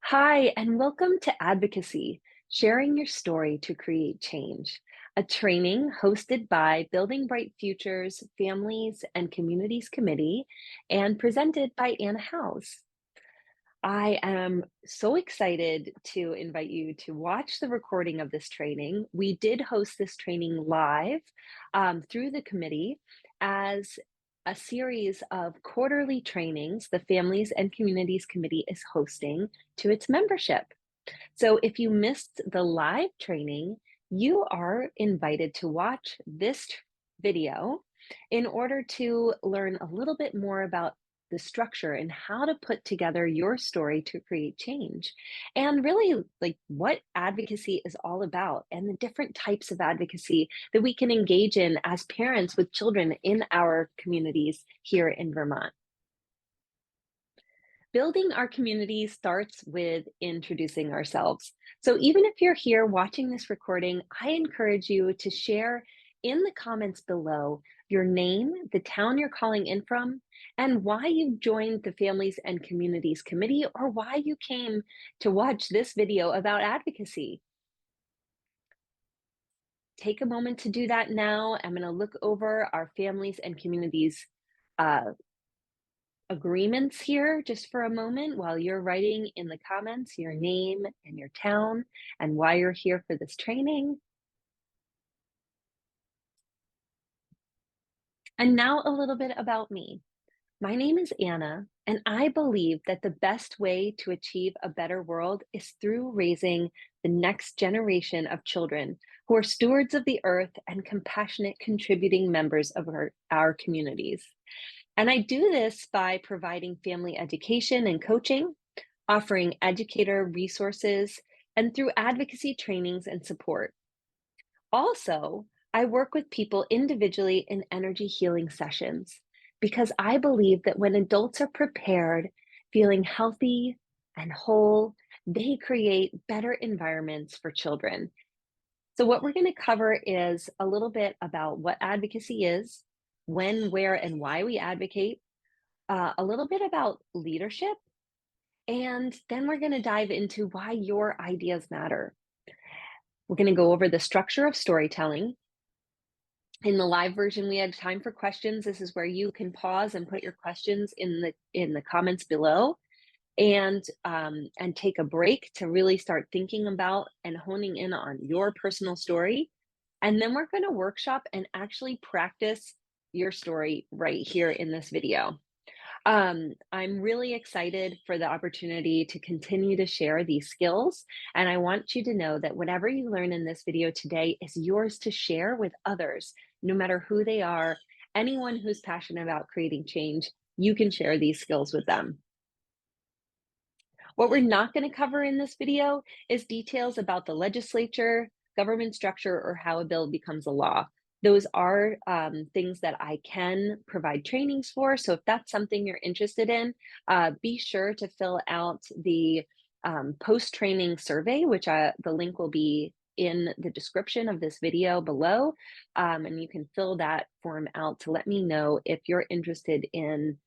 Hi, and welcome to Advocacy, sharing your story to create change, a training hosted by Building Bright Futures Families and Communities Committee and presented by Anna House. I am so excited to invite you to watch the recording of this training. We did host this training live through the committee as a series of quarterly trainings the Families and Communities Committee is hosting to its membership. So if you missed the live training, you are invited to watch this video in order to learn a little bit more about the structure and how to put together your story to create change and really like what advocacy is all about and the different types of advocacy that we can engage in as parents with children in our communities here in Vermont. Building our community starts with introducing ourselves. So even if you're here watching this recording, I encourage you to share in the comments below your name, the town you're calling in from, and why you joined the Families and Communities Committee or why you came to watch this video about advocacy. Take a moment to do that now. I'm going to look over our Families and Communities uh, agreements here just for a moment while you're writing in the comments your name and your town and why you're here for this training. And now a little bit about me. My name is Anna, and I believe that the best way to achieve a better world is through raising the next generation of children who are stewards of the earth and compassionate contributing members of our communities. And I do this by providing family education and coaching, offering educator resources, and through advocacy trainings and support. Also, I work with people individually in energy healing sessions because I believe that when adults are prepared, feeling healthy and whole, they create better environments for children. So, what we're going to cover is a little bit about what advocacy is, when, where, and why we advocate, a little bit about leadership, and then we're going to dive into why your ideas matter. We're going to go over the structure of storytelling. In the live version, we had time for questions. This is where you can pause and put your questions in the comments below, and take a break to really start thinking about and honing in on your personal story. And then we're going to workshop and actually practice your story right here in this video. I'm really excited for the opportunity to continue to share these skills. And I want you to know that whatever you learn in this video today is yours to share with others, no matter who they are. Anyone who's passionate about creating change, you can share these skills with them. What we're not going to cover in this video is details about the legislature, government structure, or how a bill becomes a law. Those are things that I can provide trainings for. So if that's something you're interested in, be sure to fill out the post-training survey, which the link will be in the description of this video below. And you can fill that form out to let me know if you're interested in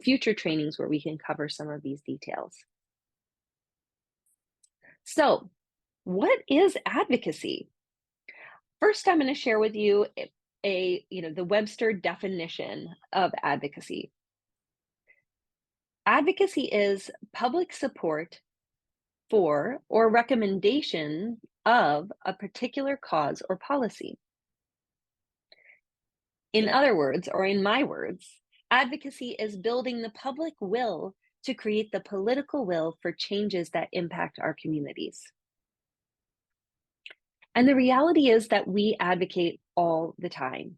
future trainings where we can cover some of these details. So, what is advocacy? First, I'm going to share with you the Webster definition of advocacy. Advocacy is public support for or recommendation of a particular cause or policy. In other words, or in my words, advocacy is building the public will to create the political will for changes that impact our communities. And the reality is that we advocate all the time.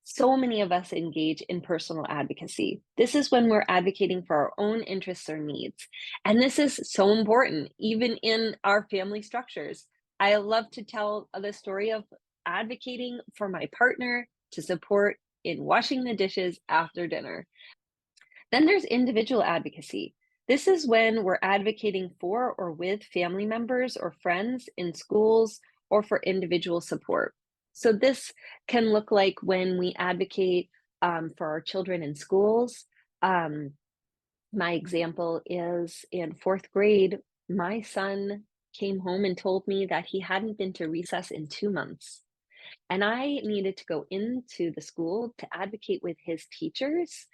So many of us engage in personal advocacy. This is when we're advocating for our own interests or needs. And this is so important, even in our family structures. I love to tell the story of advocating for my partner to support in washing the dishes after dinner. Then there's individual advocacy. This is when we're advocating for or with family members or friends in schools or for individual support. So this can look like when we advocate for our children in schools. My example is in fourth grade, my son came home and told me that he hadn't been to recess in 2 months. And I needed to go into the school to advocate with his teachers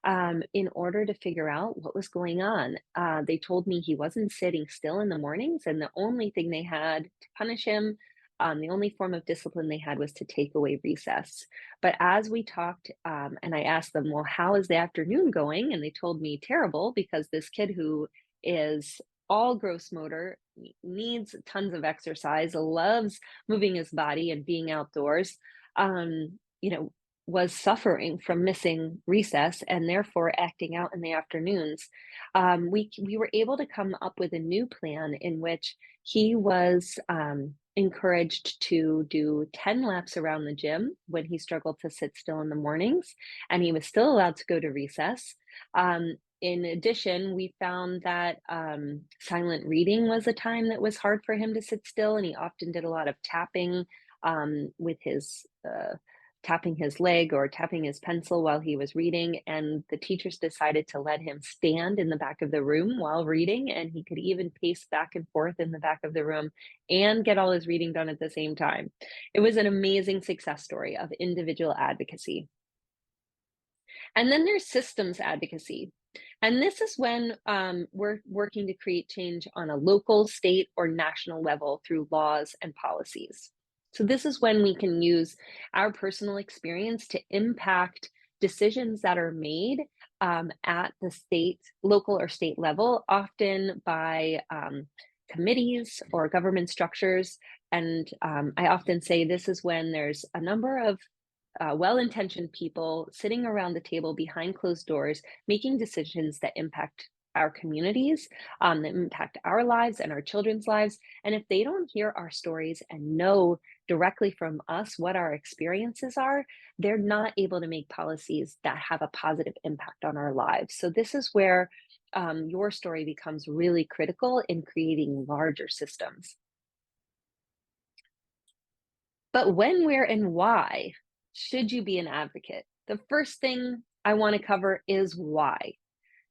in order to figure out what was going on. They told me he wasn't sitting still in the mornings, and the only thing they had to punish him, the only form of discipline they had was to take away recess. But as we talked, and I asked them, well, how is the afternoon going? And they told me terrible because this kid who is all gross motor, needs tons of exercise, loves moving his body and being outdoors, you know, was suffering from missing recess and therefore acting out in the afternoons. We were able to come up with a new plan in which he was encouraged to do 10 laps around the gym when he struggled to sit still in the mornings, and he was still allowed to go to recess. In addition, we found that silent reading was a time that was hard for him to sit still, and he often did a lot of tapping with his tapping his leg or tapping his pencil while he was reading. And the teachers decided to let him stand in the back of the room while reading, and he could even pace back and forth in the back of the room and get all his reading done at the same time. It was an amazing success story of individual advocacy. And then there's systems advocacy. And this is when we're working to create change on a local, state, or national level through laws and policies. So, this is when we can use our personal experience to impact decisions that are made at the state, local, or state level, often by committees or government structures. And I often say this is when there's a number of well-intentioned people sitting around the table behind closed doors, making decisions that impact our communities, that impact our lives and our children's lives. And if they don't hear our stories and know directly from us what our experiences are, they're not able to make policies that have a positive impact on our lives. So this is where your story becomes really critical in creating larger systems. But when, where, and why should you be an advocate? The first thing I want to cover is why.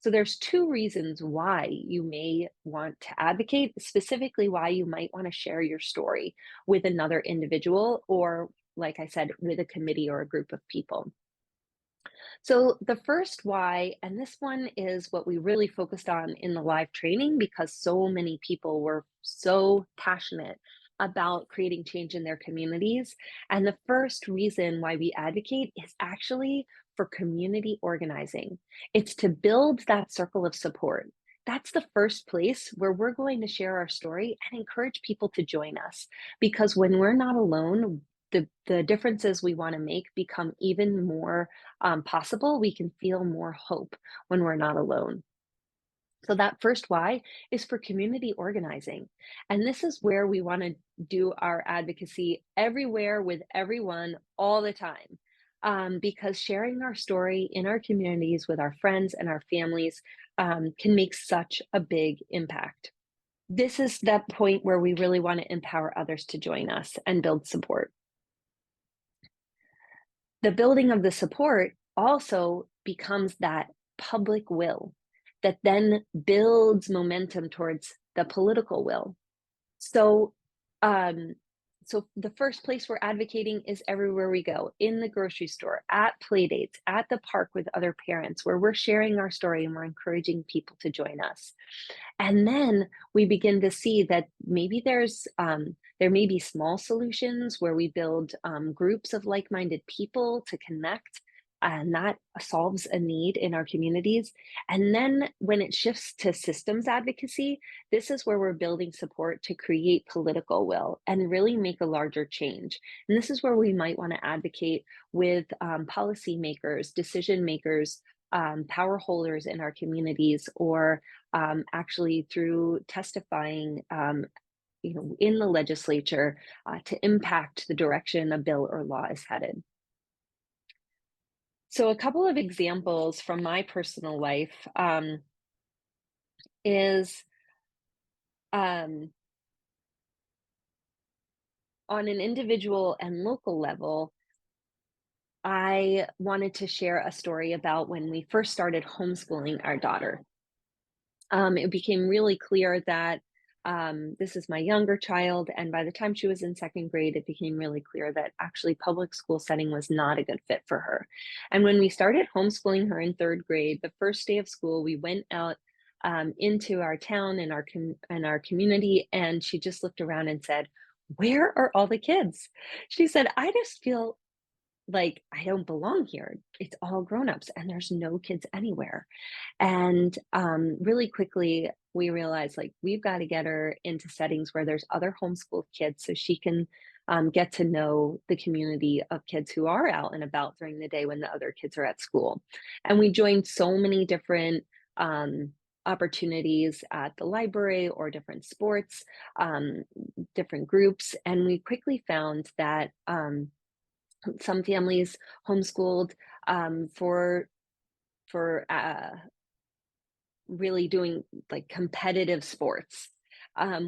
So there's two reasons why you may want to advocate, specifically why you might want to share your story with another individual or, like I said, with a committee or a group of people. So the first why, and this one is what we really focused on in the live training because so many people were so passionate about creating change in their communities. And the first reason why we advocate is actually for community organizing. It's to build that circle of support. That's the first place where we're going to share our story and encourage people to join us. Because when we're not alone, the differences we want to make become even more possible. We can feel more hope when we're not alone. So that first why is for community organizing. And this is where we want to do our advocacy everywhere with everyone all the time. Because sharing our story in our communities with our friends and our families can make such a big impact. This is that point where we really want to empower others to join us and build support. The building of the support also becomes that public will that then builds momentum towards the political will. So, um, so the first place we're advocating is everywhere we go, in the grocery store, at play dates, at the park with other parents, where we're sharing our story and we're encouraging people to join us. And then we begin to see that maybe there may be small solutions where we build groups of like-minded people to connect, and that solves a need in our communities. And then when it shifts to systems advocacy, this is where we're building support to create political will and really make a larger change. And this is where we might want to advocate with policymakers, decision makers, power holders in our communities, or actually through testifying in the legislature to impact the direction a bill or law is headed. So a couple of examples from my personal life is on an individual and local level, I wanted to share a story about when we first started homeschooling our daughter. It became really clear that This is my younger child, and by the time she was in second grade, it became really clear that actually public school setting was not a good fit for her. And when we started homeschooling her in third grade, the first day of school, we went out into our town and our community, and she just looked around and said, "Where are all the kids?" She said, "I just feel like I don't belong here. It's all grown-ups and there's no kids anywhere." And really quickly, we realized like we've got to get her into settings where there's other homeschooled kids so she can get to know the community of kids who are out and about during the day when the other kids are at school. And we joined so many different um, opportunities at the library or different sports, um, different groups. And we quickly found that some families homeschooled for really doing like competitive sports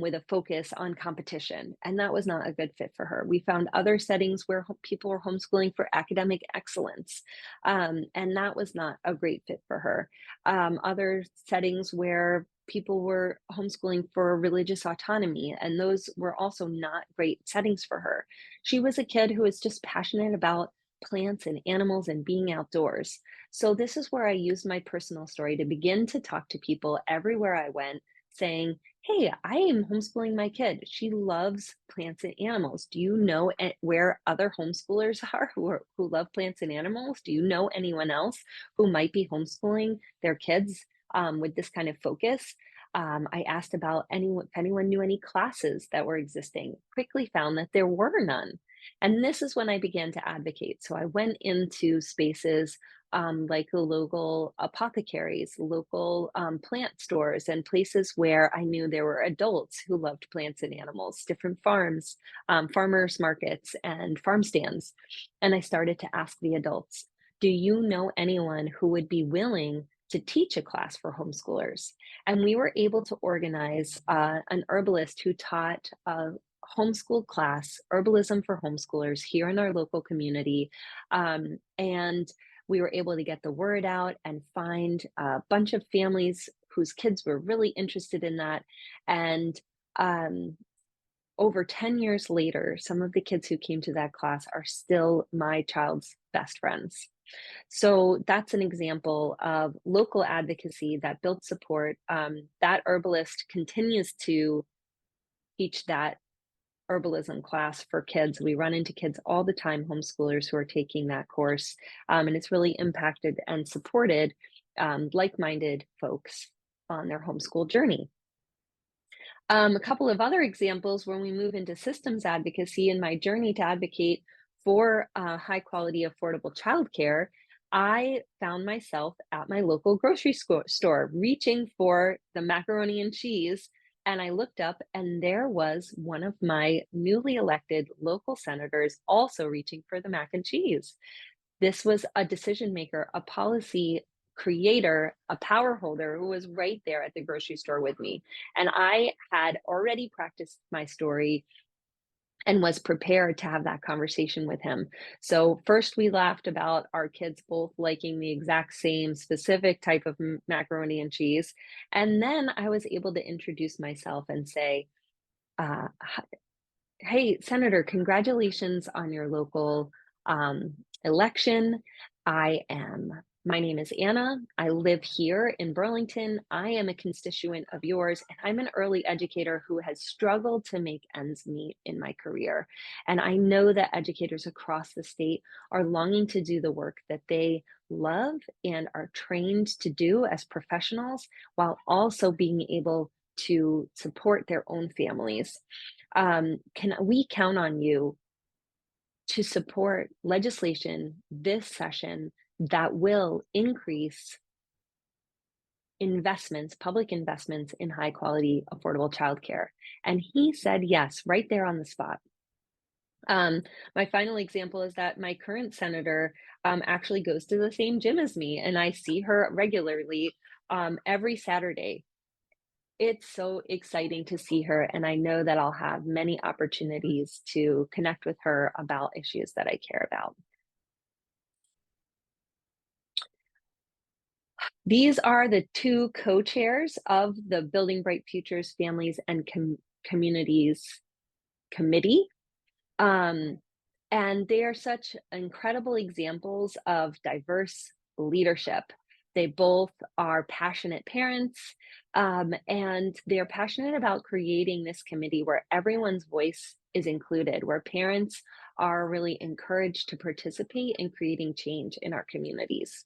with a focus on competition. And that was not a good fit for her. We found other settings where people were homeschooling for academic excellence. And that was not a great fit for her. Other settings where people were homeschooling for religious autonomy, and those were also not great settings for her. She was a kid who was just passionate about plants and animals and being outdoors. So this is where I used my personal story to begin to talk to people everywhere I went, saying, "Hey, I am homeschooling my kid. She loves plants and animals. Do you know where other homeschoolers are who love plants and animals? Do you know anyone else who might be homeschooling their kids with this kind of focus?" I asked about anyone, if anyone knew any classes that were existing. Quickly found that there were none. And this is when I began to advocate. So I went into spaces like the local apothecaries, local plant stores, and places where I knew there were adults who loved plants and animals, different farms, farmers markets, and farm stands. And I started to ask the adults, "Do you know anyone who would be willing to teach a class for homeschoolers?" And we were able to organize an herbalist who taught a homeschool class, herbalism for homeschoolers, here in our local community. And we were able to get the word out and find a bunch of families whose kids were really interested in that. And um, over 10 years later, some of the kids who came to that class are still my child's best friends. So that's an example of local advocacy that built support. That herbalist continues to teach that herbalism class for kids. We run into kids all the time, homeschoolers who are taking that course, and it's really impacted and supported like-minded folks on their homeschool journey. A couple of other examples when we move into systems advocacy in my journey to advocate for high quality, affordable childcare, I found myself at my local grocery store reaching for the macaroni and cheese. And I looked up, and there was one of my newly elected local senators also reaching for the mac and cheese. This was a decision maker, a policy creator, a power holder who was right there at the grocery store with me. And I had already practiced my story and was prepared to have that conversation with him. So, first, we laughed about our kids both liking the exact same specific type of macaroni and cheese. And then I was able to introduce myself and say, uh, "Hey, Senator, congratulations on your local election. My name is Anna. I live here in Burlington. I am a constituent of yours, and I'm an early educator who has struggled to make ends meet in my career. And I know that educators across the state are longing to do the work that they love and are trained to do as professionals while also being able to support their own families. Can we count on you to support legislation this session that will increase investments, public investments in high quality, affordable childcare?" And he said yes, right there on the spot. Um, my final example is that my current senator actually goes to the same gym as me, and I see her regularly every Saturday. It's so exciting to see her, and I know that I'll have many opportunities to connect with her about issues that I care about. These are the two co-chairs of the Building Bright Futures Families and Communities Committee. Um, and they are such incredible examples of diverse leadership. They both are passionate parents, and they're passionate about creating this committee where everyone's voice is included, where parents are really encouraged to participate in creating change in our communities.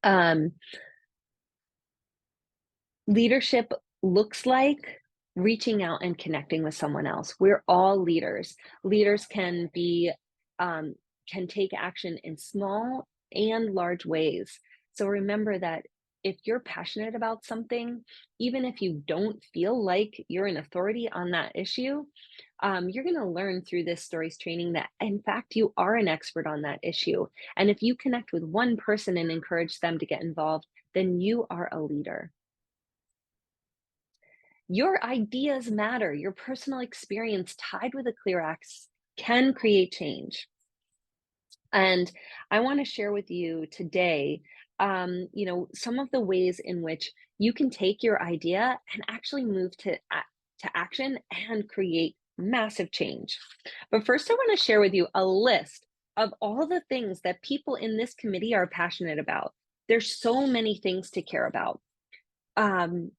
Um, Leadership looks like reaching out and connecting with someone else. We're all leaders. Leaders can take action in small and large ways. So remember that if you're passionate about something, even if you don't feel like you're an authority on that issue, you're going to learn through this stories training that, in fact, you are an expert on that issue. And if you connect with one person and encourage them to get involved, then you are a leader. Your ideas matter. Your personal experience tied with a clear axe can create change. And I want to share with you today, some of the ways in which you can take your idea and actually move to action and create massive change. But first, I want to share with you a list of all the things that people in this committee are passionate about. There's so many things to care about. Um,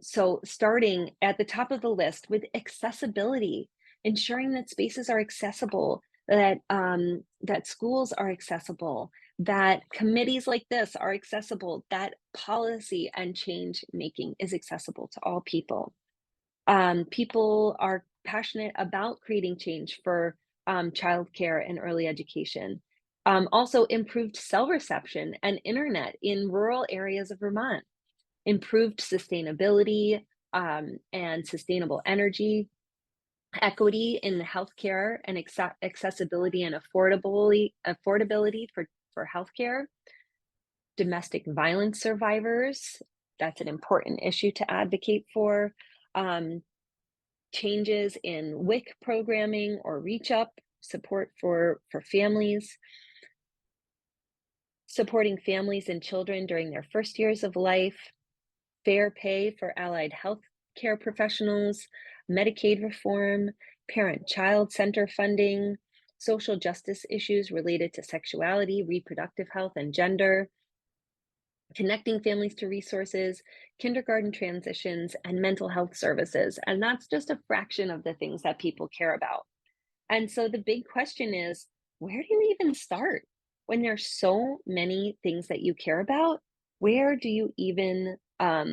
so starting at the top of the list with accessibility, ensuring that spaces are accessible, that schools are accessible, that committees like this are accessible, that policy and change making is accessible to all people. People are passionate about creating change for childcare and early education. Also, improved cell reception and internet in rural areas of Vermont, improved sustainability and sustainable energy, equity in healthcare and accessibility and affordability for healthcare, domestic violence survivors. That's an important issue to advocate for. Changes in WIC programming or Reach Up, support for families, supporting families and children during their first years of life, fair pay for allied health care professionals, Medicaid reform, parent-child center funding, social justice issues related to sexuality, reproductive health, and gender, connecting families to resources, kindergarten transitions, and mental health services. And that's just a fraction of the things that people care about. And so the big question is, where do you even start? When there's so many things that you care about, where do you even how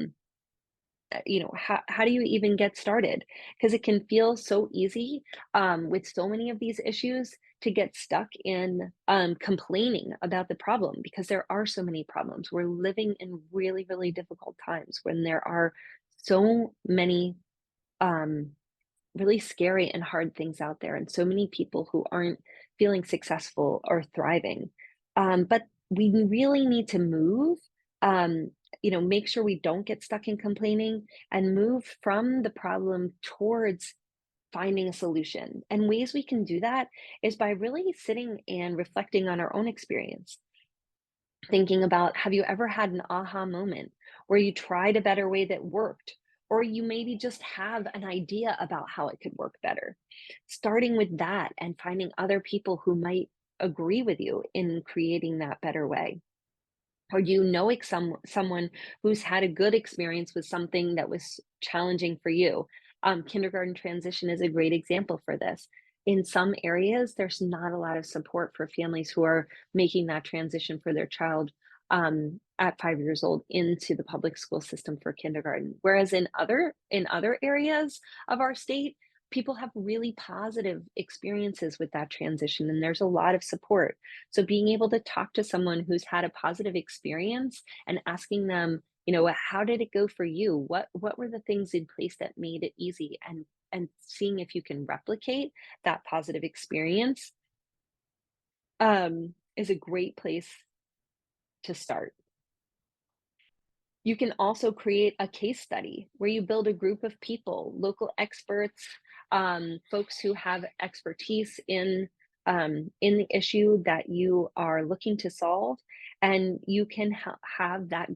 do you even get started? Because it can feel so easy with so many of these issues to get stuck in complaining about the problem, because there are so many problems. We're living in really, really difficult times when there are so many um, really scary and hard things out there, and so many people who aren't feeling successful or thriving. But we really need to move, make sure we don't get stuck in complaining and move from the problem towards finding a solution. And ways we can do that is by really sitting and reflecting on our own experience, thinking about, have you ever had an aha moment where you tried a better way that worked? Or you maybe just have an idea about how it could work better. Starting with that and finding other people who might agree with you in creating that better way. Or you know someone who's had a good experience with something that was challenging for you. Kindergarten transition is a great example for this. In some areas, there's not a lot of support for families who are making that transition for their child at 5 years old into the public school system for kindergarten. Whereas in other areas of our state, people have really positive experiences with that transition, and there's a lot of support. So being able to talk to someone who's had a positive experience and asking them, how did it go for you? What were the things in place that made it easy? And seeing if you can replicate that positive experience is a great place to start. You can also create a case study where you build a group of people, local experts, folks who have expertise in the issue that you are looking to solve, And you can have that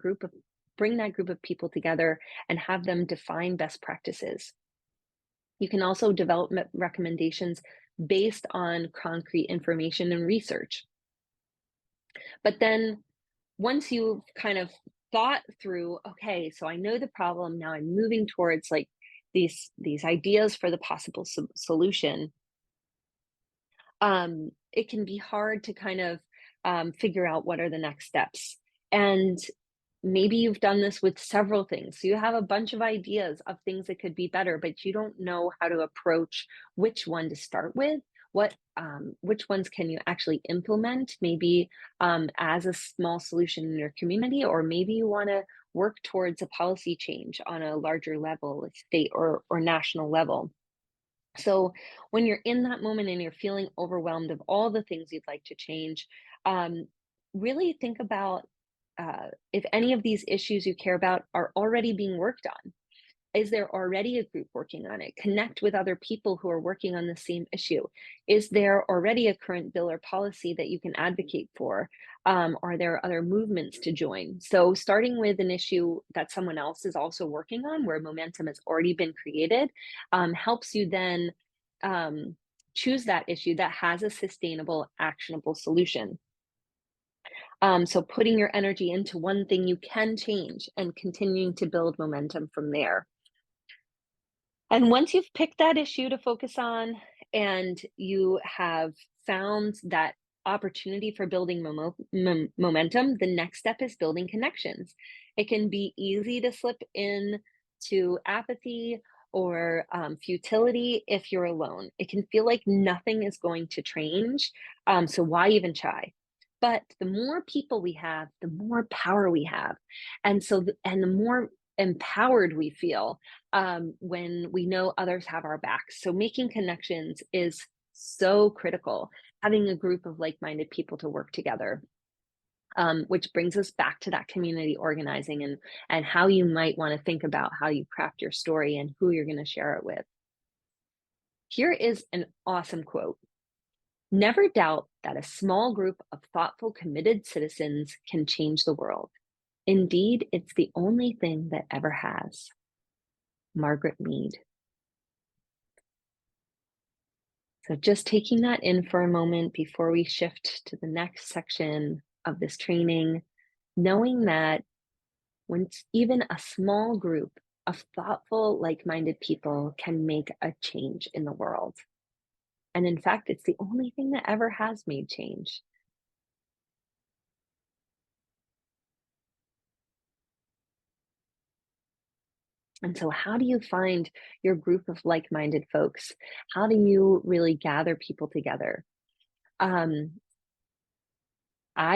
bring that group of people together and have them define best practices. You can also develop recommendations based on concrete information and research. But then once you've kind of thought through, okay, so I know the problem, now I'm moving towards like these ideas for the possible solution, it can be hard to kind of figure out what are the next steps. And maybe you've done this with several things. So you have a bunch of ideas of things that could be better, but you don't know how to approach which one to start with. Which ones can you actually implement, maybe as a small solution in your community, or maybe you want to work towards a policy change on a larger level, like state or national level. So when you're in that moment and you're feeling overwhelmed of all the things you'd like to change, um, really think about if any of these issues you care about are already being worked on. Is there already a group working on it? Connect with other people who are working on the same issue. Is there already a current bill or policy that you can advocate for? Are there other movements to join? So starting with an issue that someone else is also working on, where momentum has already been created, helps you then um, choose that issue that has a sustainable, actionable solution. So putting your energy into one thing you can change and continuing to build momentum from there. And once you've picked that issue to focus on and you have found that opportunity for building momentum, the next step is building connections. It can be easy to slip into apathy or futility if you're alone. It can feel like nothing is going to change. So why even try? But the more people we have, the more power we have. And so, and the more empowered we feel when we know others have our backs. So making connections is so critical, having a group of like-minded people to work together. Which brings us back to that community organizing and how you might want to think about how you craft your story and who you're going to share it with. Here is an awesome quote. Never doubt that a small group of thoughtful, committed citizens can change the world. Indeed, it's the only thing that ever has. Margaret Mead. So just taking that in for a moment before we shift to the next section of this training, knowing that when it's even a small group of thoughtful, like-minded people can make a change in the world. And in fact, it's the only thing that ever has made change. And so how do you find your group of like-minded folks? How do you really gather people together? I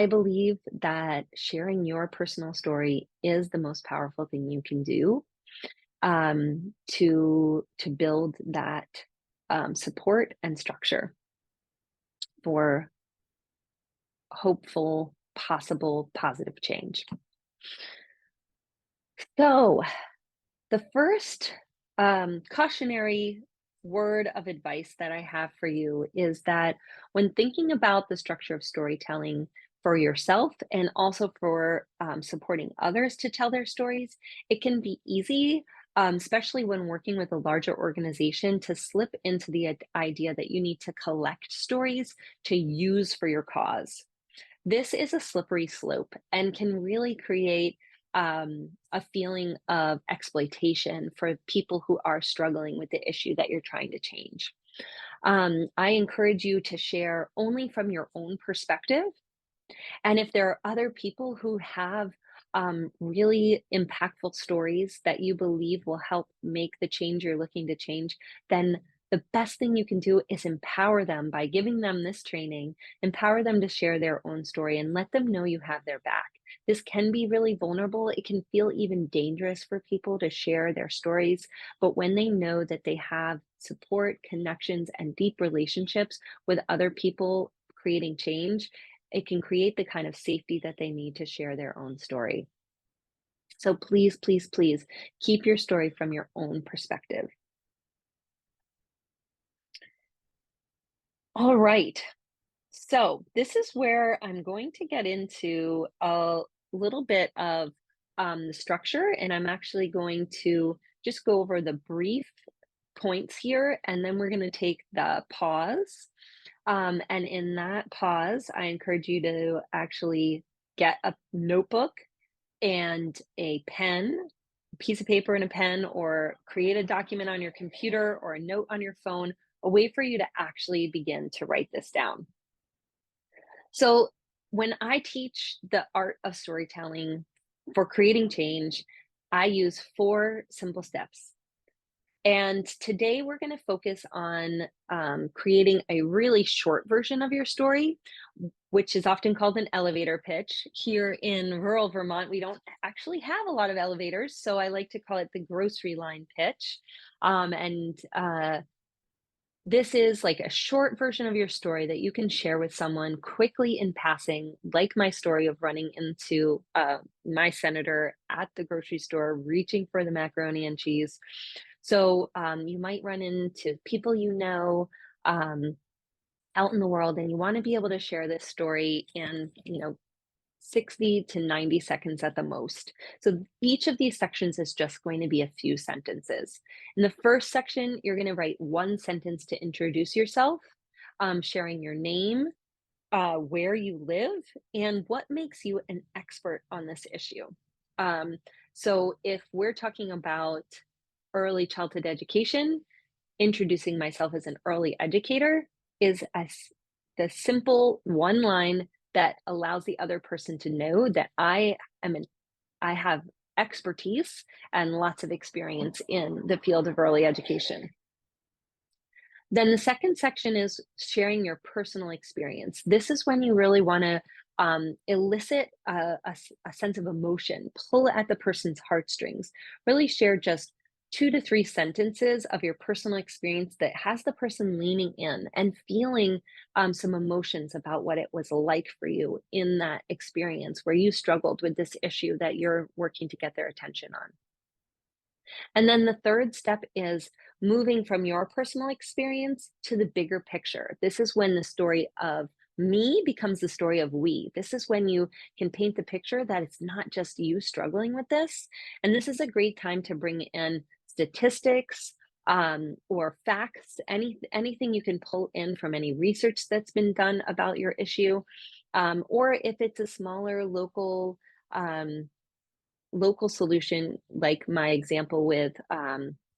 believe that sharing your personal story is the most powerful thing you can do to build that support and structure for hopeful, possible, positive change. So the first cautionary word of advice that I have for you is that when thinking about the structure of storytelling for yourself and also for supporting others to tell their stories, it can be easy, especially when working with a larger organization, to slip into the idea that you need to collect stories to use for your cause. This is a slippery slope and can really create a feeling of exploitation for people who are struggling with the issue that you're trying to change. I encourage you to share only from your own perspective. And if there are other people who have really impactful stories that you believe will help make the change you're looking to change, then the best thing you can do is empower them by giving them this training, empower them to share their own story and let them know you have their back. This can be really vulnerable. It can feel even dangerous for people to share their stories, but when they know that they have support, connections, and deep relationships with other people creating change, it can create the kind of safety that they need to share their own story. So please, please, please keep your story from your own perspective. All right. So this is where I'm going to get into a little bit of the structure, and I'm actually going to just go over the brief points here, and then we're going to take the pause. And in that pause, I encourage you to actually get a notebook and a pen, piece of paper and a pen, or create a document on your computer or a note on your phone, a way for you to actually begin to write this down. So, when I teach the art of storytelling for creating change, I use four simple steps. And today we're going to focus on creating a really short version of your story, which is often called an elevator pitch. Here in rural Vermont, we don't actually have a lot of elevators, so I like to call it the grocery line pitch. And this is like a short version of your story that you can share with someone quickly in passing, like my story of running into my senator at the grocery store, reaching for the macaroni and cheese. So you might run into people um, out in the world, and you want to be able to share this story in 60 to 90 seconds at the most. So each of these sections is just going to be a few sentences. In the first section, you're going to write one sentence to introduce yourself, sharing your name, where you live, and what makes you an expert on this issue. Um, so if we're talking about early childhood education, introducing myself as an early educator is the simple one line that allows the other person to know that I have expertise and lots of experience in the field of early education. Then the second section is sharing your personal experience. This is when you really want to elicit a sense of emotion, pull at the person's heartstrings, really share just 2 to 3 sentences of your personal experience that has the person leaning in and feeling some emotions about what it was like for you in that experience where you struggled with this issue that you're working to get their attention on. And then the third step is moving from your personal experience to the bigger picture. This is when the story of me becomes the story of we. This is when you can paint the picture that it's not just you struggling with this. And this is a great time to bring in statistics or facts, anything you can pull in from any research that's been done about your issue. Or if it's a smaller um, local solution, like my example with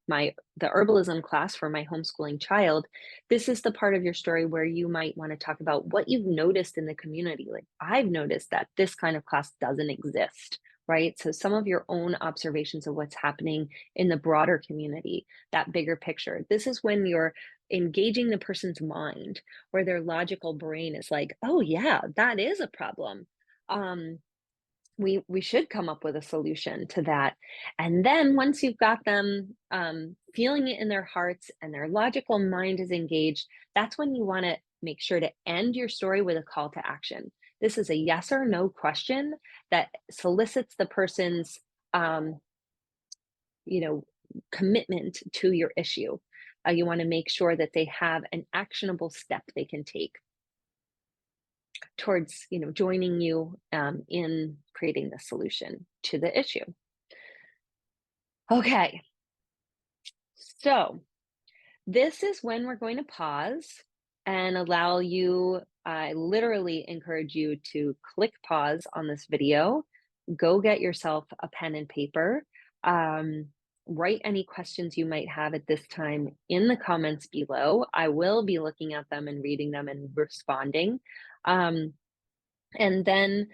the herbalism class for my homeschooling child, this is the part of your story where you might want to talk about what you've noticed in the community. Like, I've noticed that this kind of class doesn't exist, right? So some of your own observations of what's happening in the broader community, that bigger picture. This is when you're engaging the person's mind, where their logical brain is like, oh yeah, that is a problem. Um, we should come up with a solution to that. And then once you've got them feeling it in their hearts and their logical mind is engaged, that's when you want to make sure to end your story with a call to action. This is a yes or no question that solicits the person's um, you know commitment to your issue. You want to make sure that they have an actionable step they can take towards joining you in creating the solution to the issue. Okay, so this is when we're going to pause and allow you. I literally encourage you to click pause on this video, go get yourself a pen and paper, um, write any questions you might have at this time in the comments below. I will be looking at them and reading them and responding. Um, And then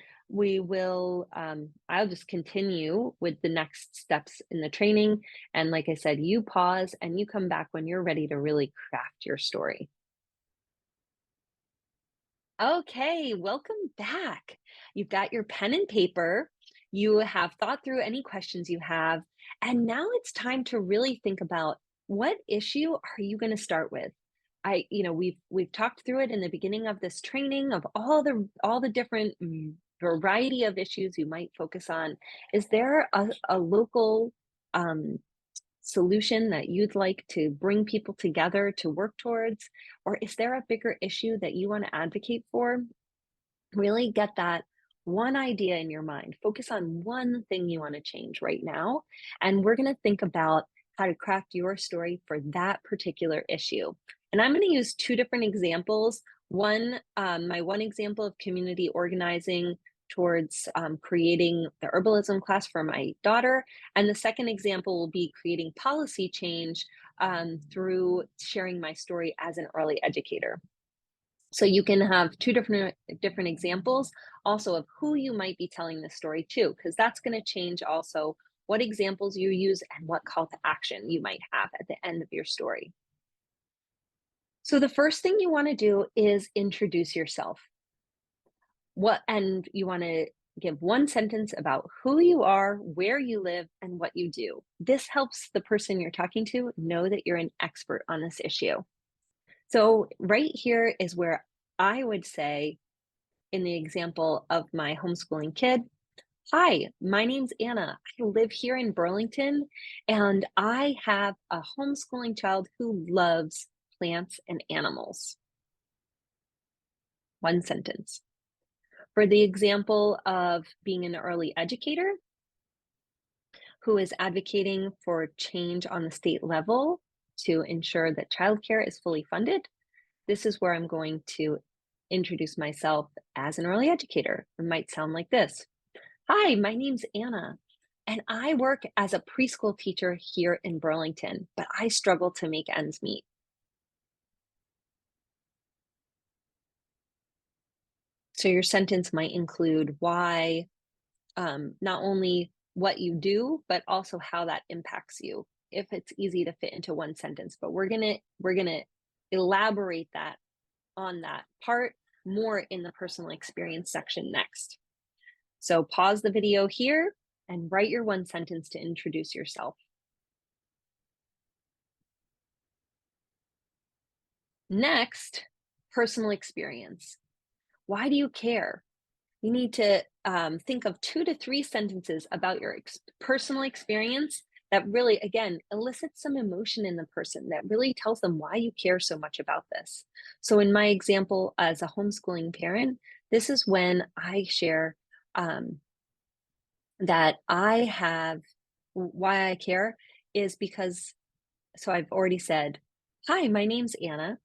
I'll just continue with the next steps in the training. And like I said, you pause and you come back when you're ready to really craft your story. Okay, welcome back. You've got your pen and paper. You have thought through any questions you have. And now it's time to really think about what issue are you going to start with? We've talked through it in the beginning of this training of all the different variety of issues you might focus on. Is there a local um, solution that you'd like to bring people together to work towards? Or is there a bigger issue that you want to advocate for? Really get that one idea in your mind. Focus on one thing you want to change right now. And we're going to think about how to craft your story for that particular issue. And I'm going to use two different examples. My one example of community organizing towards creating the herbalism class for my daughter. And the second example will be creating policy change through sharing my story as an early educator. So you can have two different examples also of who you might be telling this story to, because that's going to change also what examples you use and what call to action you might have at the end of your story. So the first thing you want to do is introduce yourself. And you want to give one sentence about who you are, where you live, and what you do. This helps the person you're talking to know that you're an expert on this issue. So right here is where I would say, in the example of my homeschooling kid, hi, my name's Anna. I live here in Burlington, and I have a homeschooling child who loves plants and animals. One sentence. For the example of being an early educator who is advocating for change on the state level to ensure that childcare is fully funded, this is where I'm going to introduce myself as an early educator. It might sound like this. Hi, my name's Anna, and I work as a preschool teacher here in Burlington, but I struggle to make ends meet. So your sentence might include why, not only what you do, but also how that impacts you, if it's easy to fit into one sentence. But we're gonna elaborate that on that part more in the personal experience section next. So pause the video here and write your one sentence to introduce yourself. Next, personal experience. Why do you care? You need to think of 2 to 3 sentences about your personal experience that really, again, elicits some emotion in the person, that really tells them why you care so much about this. So in my example as a homeschooling parent, this is when I share that why I care is because, so I've already said, hi, my name's Anna.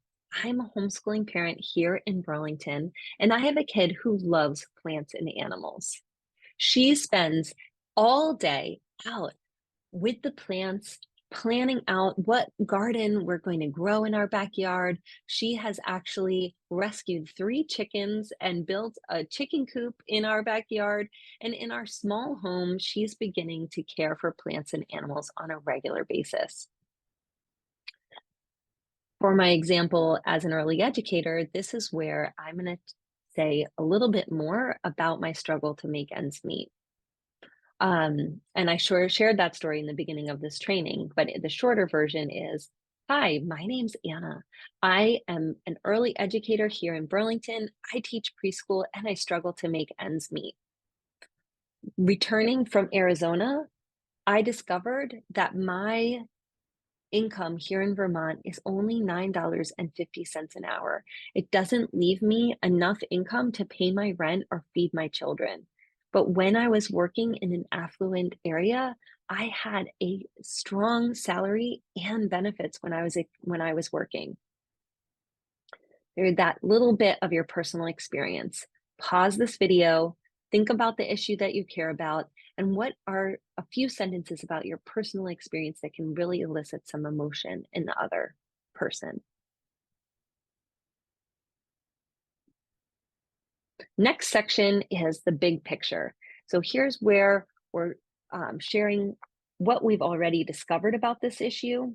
I'm a homeschooling parent here in Burlington, and I have a kid who loves plants and animals. She spends all day out with the plants, planning out what garden we're going to grow in our backyard. She has actually rescued 3 chickens and built a chicken coop in our backyard. And in our small home, she's beginning to care for plants and animals on a regular basis. For my example as an early educator, this is where I'm going to say a little bit more about my struggle to make ends meet. And I shared that story in the beginning of this training, but the shorter version is, hi, my name's Anna. I am an early educator here in Burlington. I teach preschool and I struggle to make ends meet. Returning from Arizona, I discovered that my income here in Vermont is only $9.50 an hour. It doesn't leave me enough income to pay my rent or feed my children. But when I was working in an affluent area, I had a strong salary and benefits when I was working. That little bit of your personal experience. Pause this video, think about the issue that you care about, and what are a few sentences about your personal experience that can really elicit some emotion in the other person. Next section is the big picture. So here's where we're sharing what we've already discovered about this issue.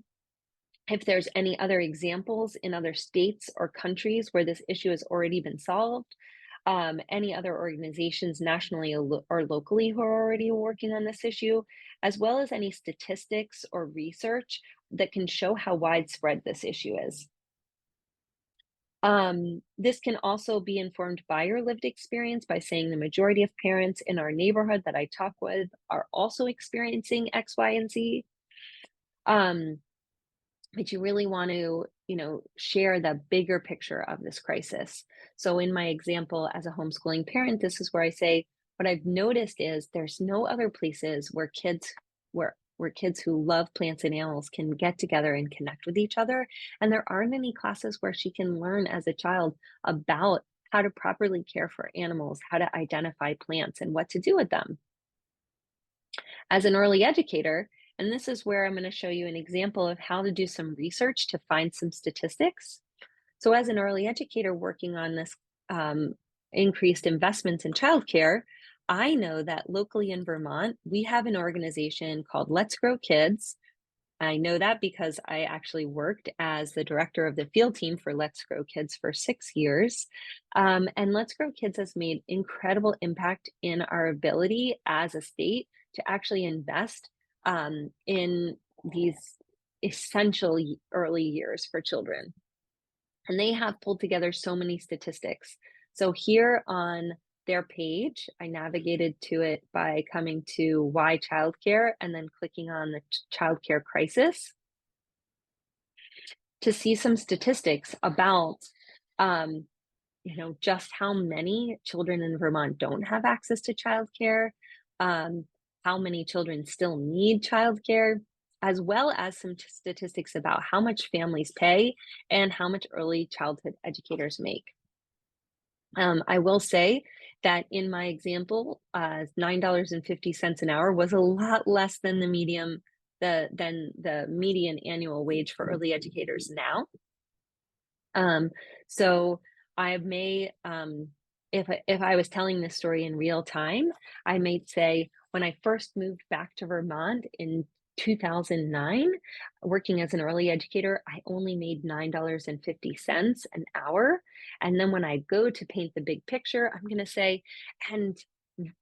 If there's any other examples in other states or countries where this issue has already been solved, any other organizations nationally or locally who are already working on this issue, as well as any statistics or research that can show how widespread this issue is. This can also be informed by your lived experience by saying the majority of parents in our neighborhood that I talk with are also experiencing X, Y, and Z. Um, but you really want to, share the bigger picture of this crisis. So in my example as a homeschooling parent, this is where I say, what I've noticed is there's no other places where kids who love plants and animals can get together and connect with each other. And there aren't any classes where she can learn as a child about how to properly care for animals, how to identify plants, and what to do with them. As an early educator, and this is where I'm going to show you an example of how to do some research to find some statistics. So, as an early educator working on this increased investments in childcare, I know that locally in Vermont, we have an organization called Let's Grow Kids. I know that because I actually worked as the director of the field team for Let's Grow Kids for 6 years. And Let's Grow Kids has made incredible impact in our ability as a state to actually invest in these essential early years for children. And they have pulled together so many statistics. So here on their page, I navigated to it by coming to Why Childcare and then clicking on the childcare crisis to see some statistics about just how many children in Vermont don't have access to childcare, how many children still need childcare, as well as some statistics about how much families pay and how much early childhood educators make. I will say that in my example, $9.50 an hour was a lot less than the median annual wage for early educators now. So I may, if I was telling this story in real time, I might say when I first moved back to Vermont in 2009, working as an early educator, I only made $9.50 an hour. And then when I go to paint the big picture, I'm going to say, and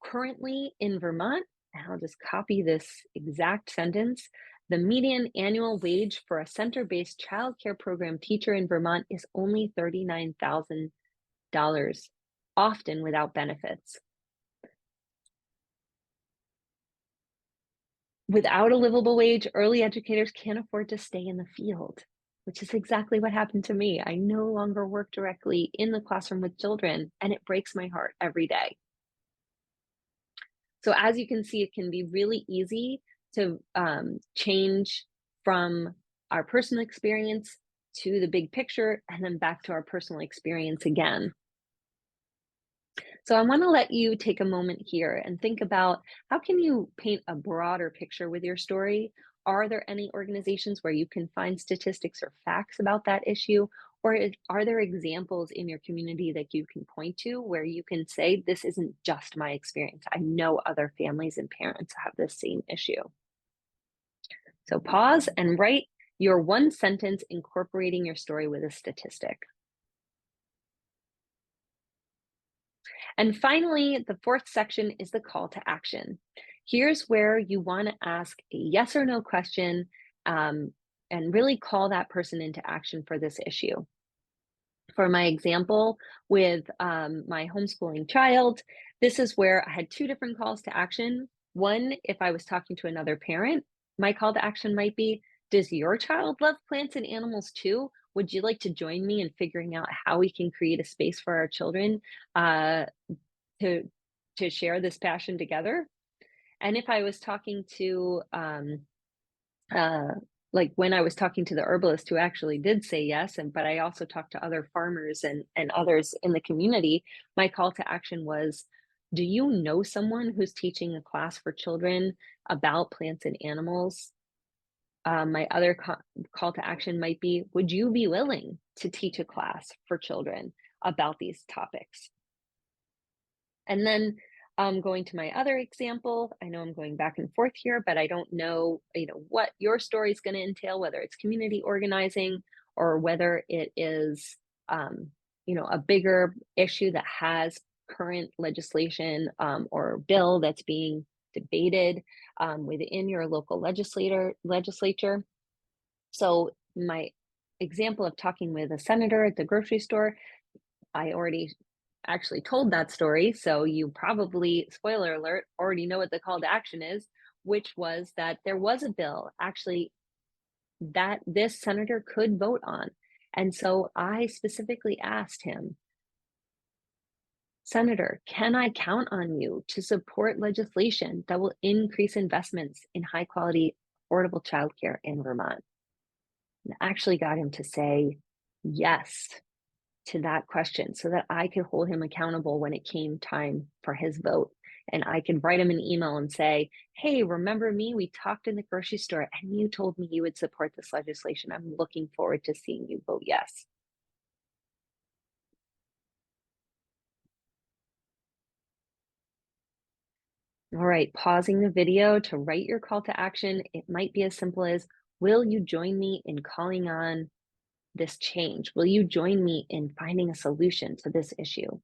currently in Vermont, and I'll just copy this exact sentence, the median annual wage for a center-based childcare program teacher in Vermont is only $39,000, often without benefits. Without a livable wage, early educators can't afford to stay in the field, which is exactly what happened to me. I no longer work directly in the classroom with children, and it breaks my heart every day. So as you can see, it can be really easy to change from our personal experience to the big picture and then back to our personal experience again. So I want to let you take a moment here and think about how can you paint a broader picture with your story? Are there any organizations where you can find statistics or facts about that issue? Or are there examples in your community that you can point to where you can say, this isn't just my experience. I know other families and parents have this same issue. So pause and write your one sentence incorporating your story with a statistic. And finally, the fourth section is the call to action. Here's where you want to ask a yes or no question and really call that person into action for this issue. For my example with my homeschooling child, this is where I had two different calls to action. One, if I was talking to another parent, my call to action might be, does your child love plants and animals too? Would you like to join me in figuring out how we can create a space for our children to share this passion together? And if I was talking to like when I was talking to the herbalist who actually did say yes, but I also talked to other farmers and others in the community, my call to action was, do you know someone who's teaching a class for children about plants and animals? My other call to action might be, would you be willing to teach a class for children about these topics? And then going to my other example, I know I'm going back and forth here, but I don't know, what your story is going to entail, whether it's community organizing or whether it is, a bigger issue that has current legislation or bill that's being debated within your local legislature. So my example of talking with a senator at the grocery store, I already actually told that story, so you probably, spoiler alert, already know what the call to action is, which was that there was a bill actually that this senator could vote on. And so I specifically asked him, Senator, can I count on you to support legislation that will increase investments in high quality, affordable childcare in Vermont? And actually got him to say yes to that question so that I could hold him accountable when it came time for his vote. And I could write him an email and say, hey, remember me? We talked in the grocery store and you told me you would support this legislation. I'm looking forward to seeing you vote yes. All right, pausing the video to write your call to action. It might be as simple as, will you join me in calling on this change? Will you join me in finding a solution to this issue?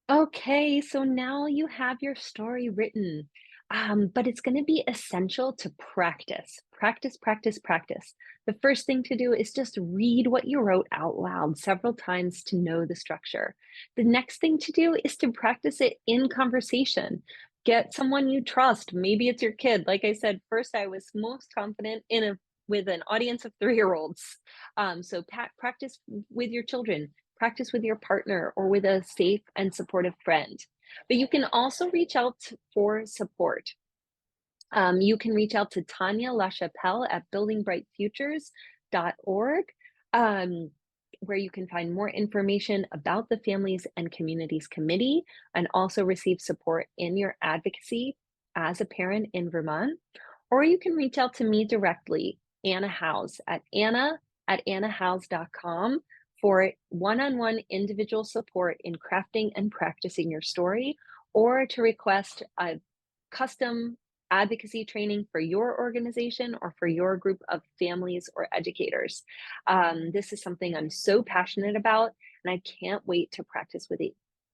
Okay, so now you have your story written, but it's going to be essential to practice. Practice, practice, practice. The first thing to do is just read what you wrote out loud several times to know the structure. The next thing to do is to practice it in conversation. Get someone you trust. Maybe it's your kid. Like I said, first I was most confident in a with an audience of 3-year-olds. So practice with your children, practice with your partner or with a safe and supportive friend. But you can also reach out for support. You can reach out to Tanya Lachapelle at buildingbrightfutures.org, where you can find more information about the Families and Communities Committee and also receive support in your advocacy as a parent in Vermont. Or you can reach out to me directly, Anna House, at anna@annahouse.com for one-on-one individual support in crafting and practicing your story, or to request a custom advocacy training for your organization or for your group of families or educators. This is something I'm so passionate about, and I can't wait to practice with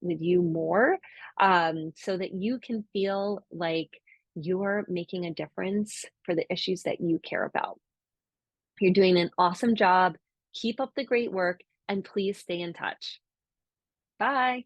you more, so that you can feel like you're making a difference for the issues that you care about. You're doing an awesome job. Keep up the great work, and please stay in touch. Bye.